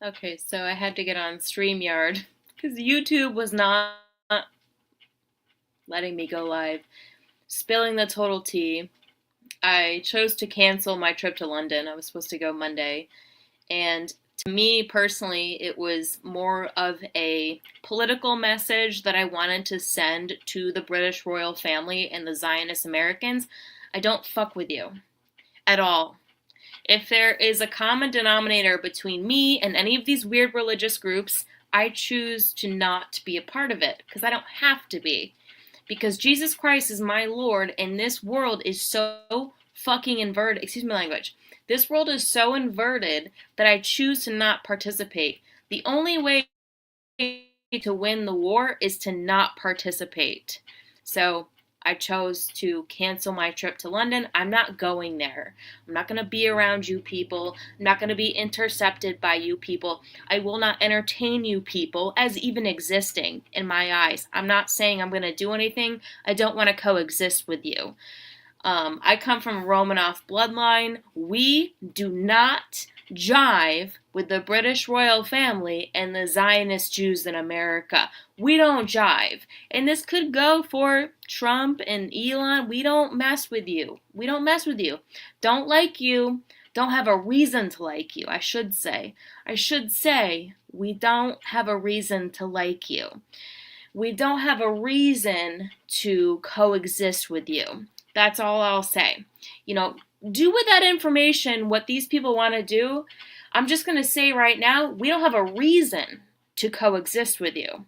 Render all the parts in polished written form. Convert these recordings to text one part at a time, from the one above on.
Okay, so I had to get on StreamYard because YouTube was not letting me go live. Spilling the total tea. I chose to cancel my trip to London. I was supposed to go Monday. And to me personally, it was more of a political message that I wanted to send to the British royal family and the Zionist Americans. I don't fuck with you at all. If there is a common denominator between me and any of these weird religious groups, I choose to not be a part of it because I don't have to be. Because Jesus Christ is my Lord and this world is so fucking inverted. Excuse my language. This world is so inverted that I choose to not participate. The only way to win the war is to not participate. So I chose to cancel my trip to London. I'm not going there. I'm not going to be around you people. I'm not going to be intercepted by you people. I will not entertain you people as even existing in my eyes. I'm not saying I'm going to do anything. I don't want to coexist with you. I come from a Romanov bloodline. We do not jive with the British royal family and the Zionist Jews in America. We don't jive. And this could go for Trump and Elon. We don't mess with you. We don't mess with you. Don't like you. Don't have a reason to like you, I should say. I should say we don't have a reason to like you. We don't have a reason to coexist with you. That's all I'll say. You know, do with that information what these people want to do. I'm just going to say right now, we don't have a reason to coexist with you.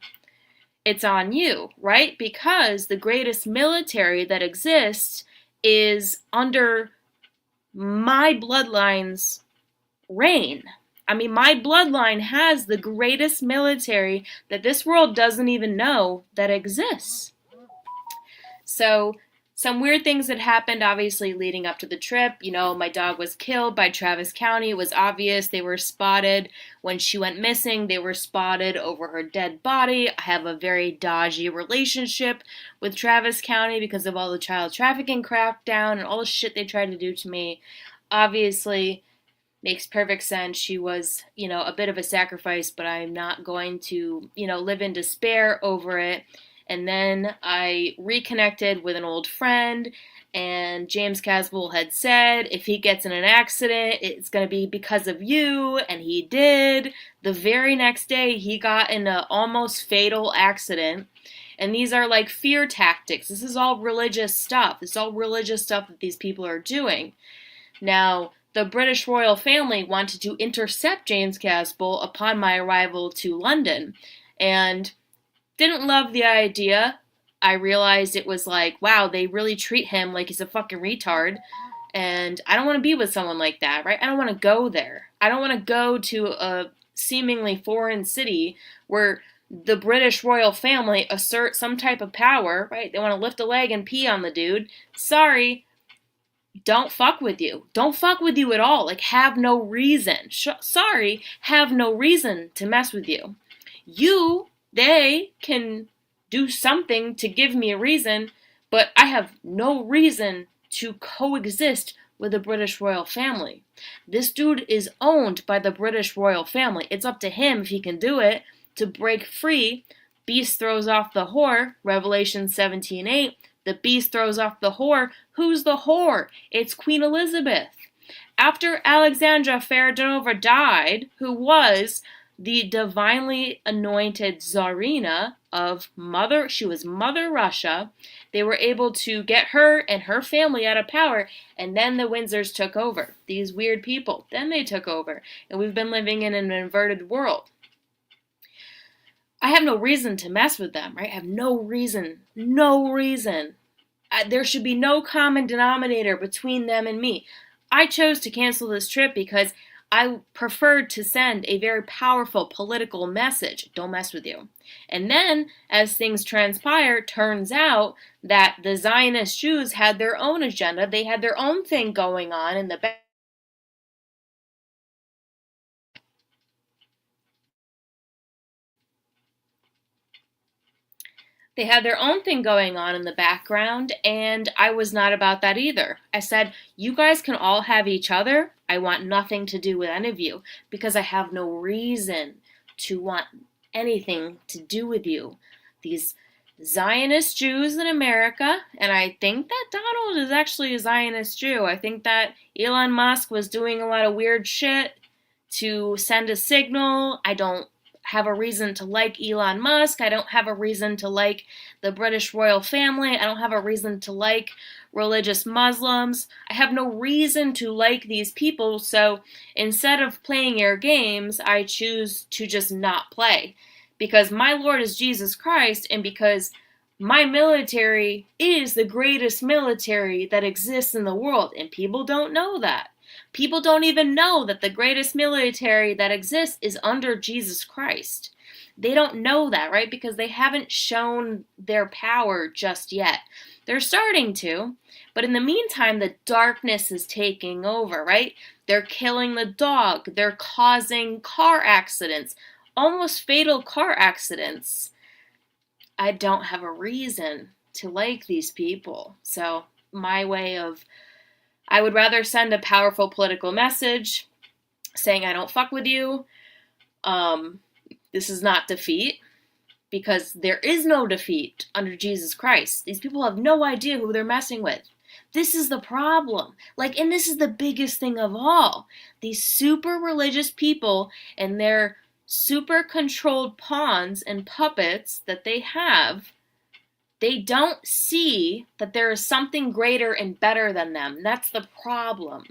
It's on you, right? Because the greatest military that exists is under my bloodline's reign. I mean, my bloodline has the greatest military that this world doesn't even know that exists. So, some weird things that happened, obviously, leading up to the trip. You know, my dog was killed by Travis County. It was obvious. They were spotted when she went missing. They were spotted over her dead body. I have a very dodgy relationship with Travis County because of all the child trafficking crackdown and all the shit they tried to do to me. Obviously, makes perfect sense. She was, a bit of a sacrifice, but I'm not going to, live in despair over it. And then I reconnected with an old friend, and James Casbolt had said if he gets in an accident, it's going to be because of you, and he did. The very next day, he got in an almost fatal accident. And these are like fear tactics. This is all religious stuff. This is all religious stuff that these people are doing. Now, the British royal family wanted to intercept James Casbolt upon my arrival to London, and didn't love the idea. I realized it was like, wow, they really treat him like he's a fucking retard, and I don't want to be with someone like that, right? I don't want to go there. I don't want to go to a seemingly foreign city where the British royal family assert some type of power, right? They want to lift a leg and pee on the dude. Sorry, don't fuck with you. Don't fuck with you at all. Like, have no reason. Sorry, have no reason to mess with you. They can do something to give me a reason, but I have no reason to coexist with the British royal family. This dude is owned by the British royal family. It's up to him if he can do it to break free. Beast throws off the whore, Revelation 17:8. The beast throws off the whore. Who's the whore? It's Queen Elizabeth. After Alexandra Feridunova died, who was the divinely anointed Tsarina of she was Mother Russia, they were able to get her and her family out of power, and then the Windsors took over. These weird people. Then they took over, and we've been living in an inverted world. I have no reason to mess with them, right? I have no reason. No reason. There should be no common denominator between them and me. I chose to cancel this trip because I preferred to send a very powerful political message. Don't mess with you. And then, as things transpire, turns out that the Zionist Jews had their own agenda. They had their own thing going on in the back. They had their own thing going on in the background, and I was not about that either. I said, you guys can all have each other. I want nothing to do with any of you because I have no reason to want anything to do with you. These Zionist Jews in America, and I think that Donald is actually a Zionist Jew. I think that Elon Musk was doing a lot of weird shit to send a signal. I don't have a reason to like Elon Musk. I don't have a reason to like the British royal family. I don't have a reason to like religious Muslims. I have no reason to like these people, so instead of playing your games, I choose to just not play. Because my Lord is Jesus Christ, and because my military is the greatest military that exists in the world, and people don't know that. People don't even know that the greatest military that exists is under Jesus Christ. They don't know that, right? Because they haven't shown their power just yet. They're starting to, but in the meantime, the darkness is taking over, right? They're killing the dog. They're causing car accidents, almost fatal car accidents. I don't have a reason to like these people. So my way of, I would rather send a powerful political message saying I don't fuck with you. This is not defeat, because there is no defeat under Jesus Christ. These people have no idea who they're messing with. This is the problem. And this is the biggest thing of all. These super religious people and their super controlled pawns and puppets that they have, they don't see that there is something greater and better than them. That's the problem.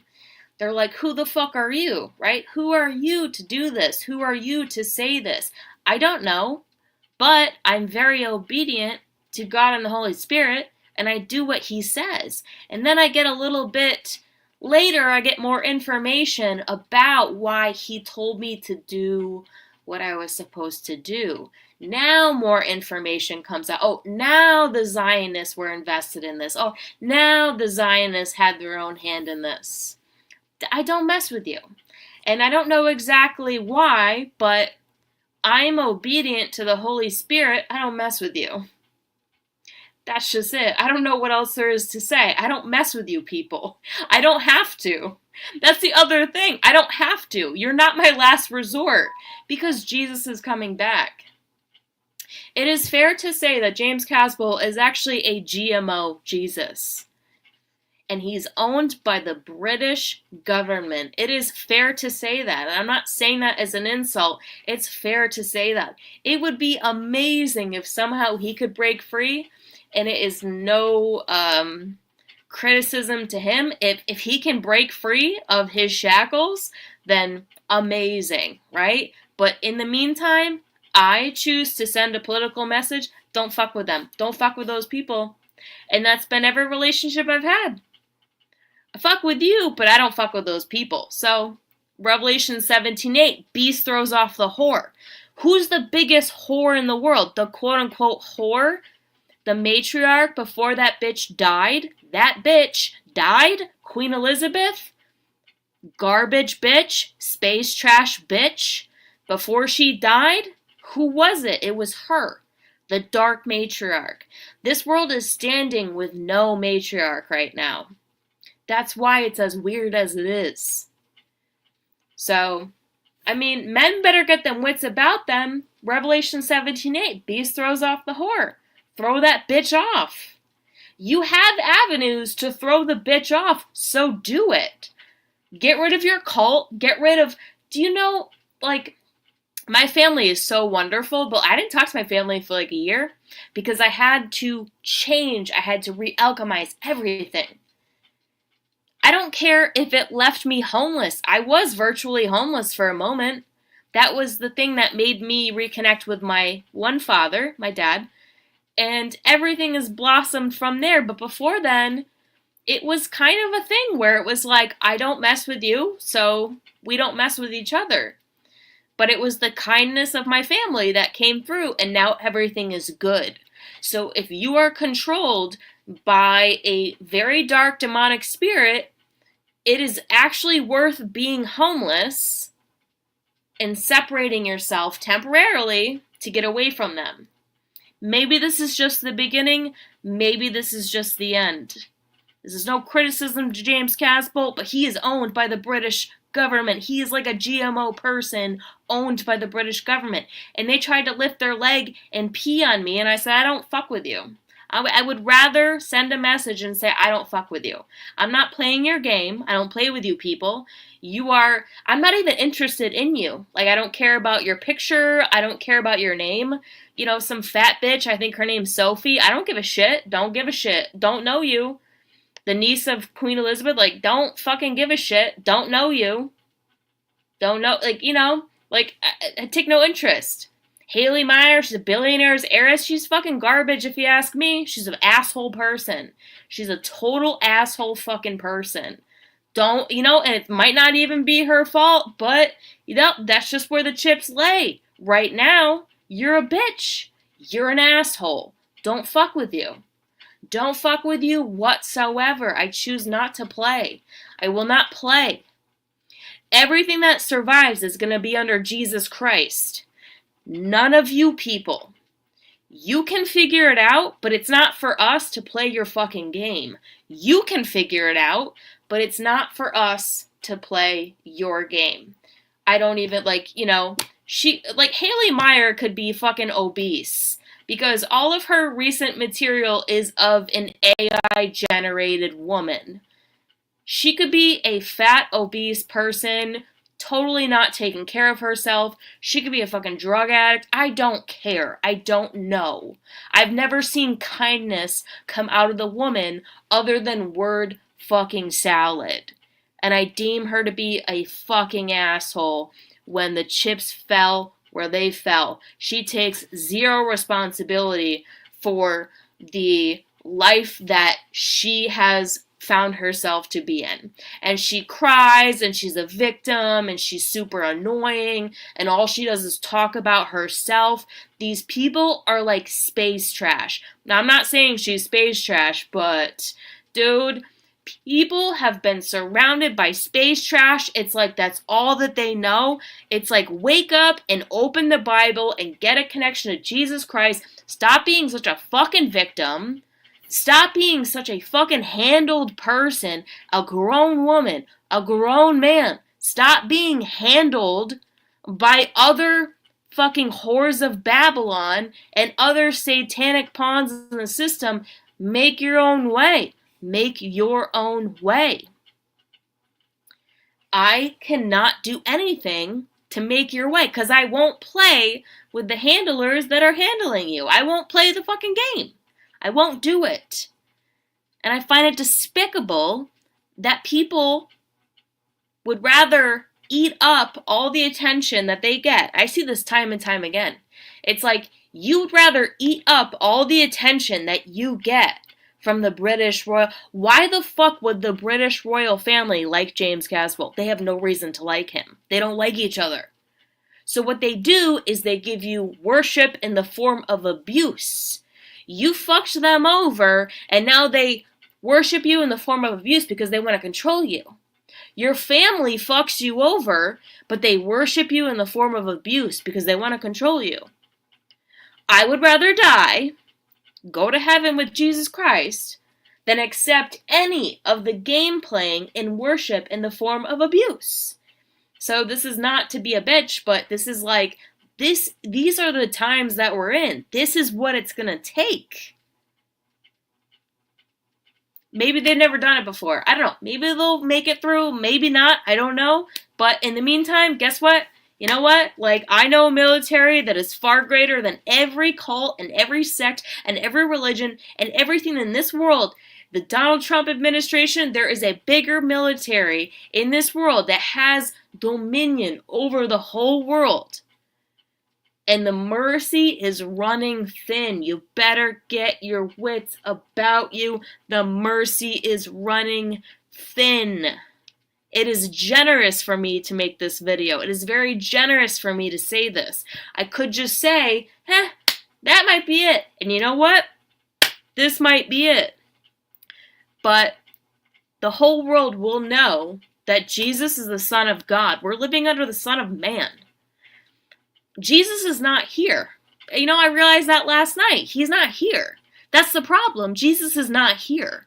They're like, who the fuck are you, right? Who are you to do this? Who are you to say this? I don't know, but I'm very obedient to God and the Holy Spirit, and I do what He says. And then I get a little bit later, I get more information about why He told me to do what I was supposed to do. Now more information comes out. Oh, now the Zionists were invested in this. Oh, now the Zionists had their own hand in this. I don't mess with you. And I don't know exactly why, but I'm obedient to the Holy Spirit. I don't mess with you. That's just it. I don't know what else there is to say. I don't mess with you people. I don't have to. That's the other thing. I don't have to. You're not my last resort because Jesus is coming back. It is fair to say that James Casbolt is actually a GMO Jesus. And he's owned by the British government. It is fair to say that. And I'm not saying that as an insult. It's fair to say that. It would be amazing if somehow he could break free, and it is no criticism to him. If he can break free of his shackles, then amazing, right? But in the meantime, I choose to send a political message. Don't fuck with them. Don't fuck with those people. And that's been every relationship I've had. I fuck with you, but I don't fuck with those people. So, Revelation 17:8, beast throws off the whore. Who's the biggest whore in the world? The quote-unquote whore? The matriarch before that bitch died? That bitch died? Queen Elizabeth? Garbage bitch? Space trash bitch? Before she died? Who was it? It was her. The dark matriarch. This world is standing with no matriarch right now. That's why it's as weird as it is. So, men better get them wits about them. Revelation 17:8, beast throws off the whore. Throw that bitch off. You have avenues to throw the bitch off, so do it. Get rid of your cult. Get rid of, my family is so wonderful, but I didn't talk to my family for a year because I had to change. I had to re-alchemize everything. I don't care if it left me homeless. I was virtually homeless for a moment. That was the thing that made me reconnect with my one father, my dad, and everything has blossomed from there. But before then, it was kind of a thing where it was like, I don't mess with you, so we don't mess with each other. But it was the kindness of my family that came through, and now everything is good. So if you are controlled by a very dark demonic spirit, it is actually worth being homeless and separating yourself temporarily to get away from them. Maybe this is just the beginning. Maybe this is just the end. This is no criticism to James Casbolt, but he is owned by the British government. He is like a GMO person owned by the British government. And they tried to lift their leg and pee on me, and I said, I don't fuck with you. I would rather send a message and say, I don't fuck with you. I'm not playing your game. I don't play with you people. I'm not even interested in you. Like, I don't care about your picture. I don't care about your name. You know, some fat bitch, I think her name's Sophie. I don't give a shit. Don't give a shit. Don't know you. The niece of Queen Elizabeth, like, don't fucking give a shit. Don't know you. Don't know, like, you know, like, I take no interest. Haley Meyer, she's a billionaire's heiress. She's fucking garbage if you ask me. She's an asshole person. She's a total asshole fucking person. Don't, you know, and it might not even be her fault, but, you know, that's just where the chips lay. Right now, you're a bitch. You're an asshole. Don't fuck with you. Don't fuck with you whatsoever. I choose not to play. I will not play. Everything that survives is going to be under Jesus Christ. None of you people. You can figure it out, but it's not for us to play your fucking game. You can figure it out, but it's not for us to play your game. I don't even, like, you know, Haley Meyer could be fucking obese because all of her recent material is of an AI-generated woman. She could be a fat, obese person, totally not taking care of herself. She could be a fucking drug addict. I don't care. I don't know. I've never seen kindness come out of the woman other than word fucking salad. And I deem her to be a fucking asshole when the chips fell where they fell. She takes zero responsibility for the life that she has found herself to be in. And she cries and she's a victim and she's super annoying and all she does is talk about herself. These people are like space trash. Now, I'm not saying she's space trash, but dude, people have been surrounded by space trash. It's like that's all that they know. It's like wake up and open the Bible and get a connection to Jesus Christ. Stop being such a fucking victim. Stop being such a fucking handled person, a grown woman, a grown man. Stop being handled by other fucking whores of Babylon and other satanic pawns in the system. Make your own way. Make your own way. I cannot do anything to make your way because I won't play with the handlers that are handling you. I won't play the fucking game. I won't do it. And I find it despicable that people would rather eat up all the attention that they get. I see this time and time again. It's like you'd rather eat up all the attention that you get from the British royal. Why the fuck would the British royal family like James Casbolt? They have no reason to like him. They don't like each other. So what they do is they give you worship in the form of abuse. You fucked them over, and now they worship you in the form of abuse because they want to control you. Your family fucks you over, but they worship you in the form of abuse because they want to control you. I would rather die, go to heaven with Jesus Christ, than accept any of the game playing and worship in the form of abuse. So this is not to be a bitch, but this is like, these are the times that we're in. This is what it's going to take. Maybe they've never done it before. I don't know. Maybe they'll make it through. Maybe not. I don't know. But in the meantime, guess what? You know what? Like, I know a military that is far greater than every cult and every sect and every religion and everything in this world. The Donald Trump administration, there is a bigger military in this world that has dominion over the whole world. And the mercy is running thin. You better get your wits about you. The mercy is running thin. It is generous for me to make this video. It is very generous for me to say this. I could just say, that might be it. And you know what? This might be it. But the whole world will know that Jesus is the Son of God. We're living under the Son of Man. Jesus is not here. I realized that last night. He's not here. That's the problem. Jesus is not here.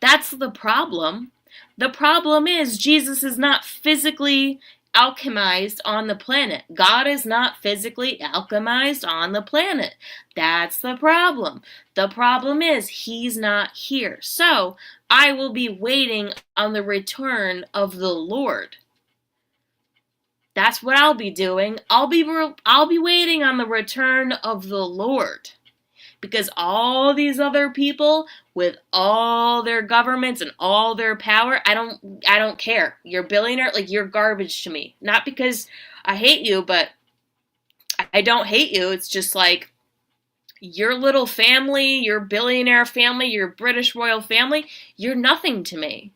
That's the problem. The problem is Jesus is not physically alchemized on the planet. God is not physically alchemized on the planet. That's the problem. The problem is he's not here. So I will be waiting on the return of the Lord. That's what I'll be doing. I'll be waiting on the return of the Lord. Because all these other people with all their governments and all their power, I don't care. You're a billionaire, like you're garbage to me. Not because I hate you, but I don't hate you. It's just like your little family, your billionaire family, your British royal family, you're nothing to me.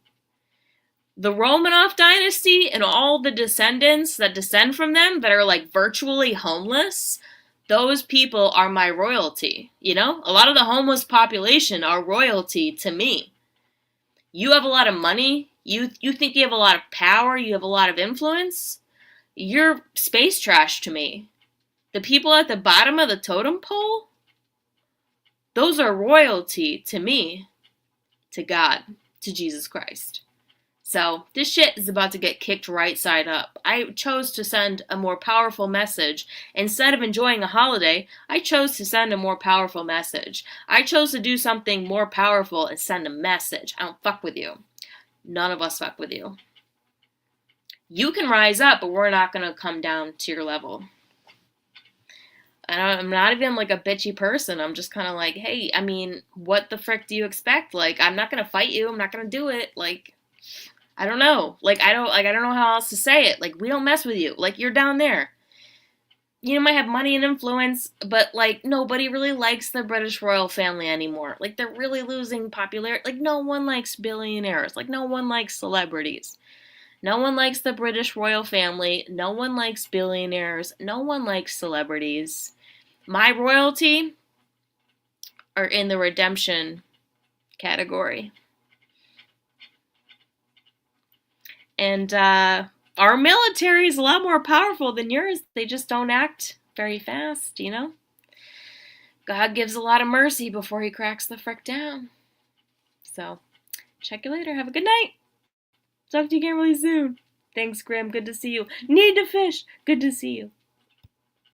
The Romanov dynasty and all the descendants that descend from them that are like virtually homeless, those people are my royalty, A lot of the homeless population are royalty to me. You have a lot of money, you think you have a lot of power, you have a lot of influence, you're space trash to me. The people at the bottom of the totem pole, those are royalty to me, to God, to Jesus Christ. So this shit is about to get kicked right side up. I chose to send a more powerful message. Instead of enjoying a holiday, I chose to send a more powerful message. I chose to do something more powerful and send a message. I don't fuck with you. None of us fuck with you. You can rise up, but we're not going to come down to your level. I'm not even like a bitchy person. I'm just kind of like, hey, what the frick do you expect? Like, I'm not going to fight you. I'm not going to do it. Like, I don't know. I don't know how else to say it. Like, we don't mess with you. Like, you're down there. You might have money and influence, but, like, nobody really likes the British royal family anymore. Like, they're really losing popularity. Like, no one likes billionaires. Like, no one likes celebrities. No one likes the British royal family. No one likes billionaires. No one likes celebrities. My royalty are in the redemption category. And our military is a lot more powerful than yours. They just don't act very fast, God gives a lot of mercy before he cracks the frick down. So, check you later. Have a good night. Talk to you again really soon. Thanks, Graham. Good to see you. Need to fish. Good to see you.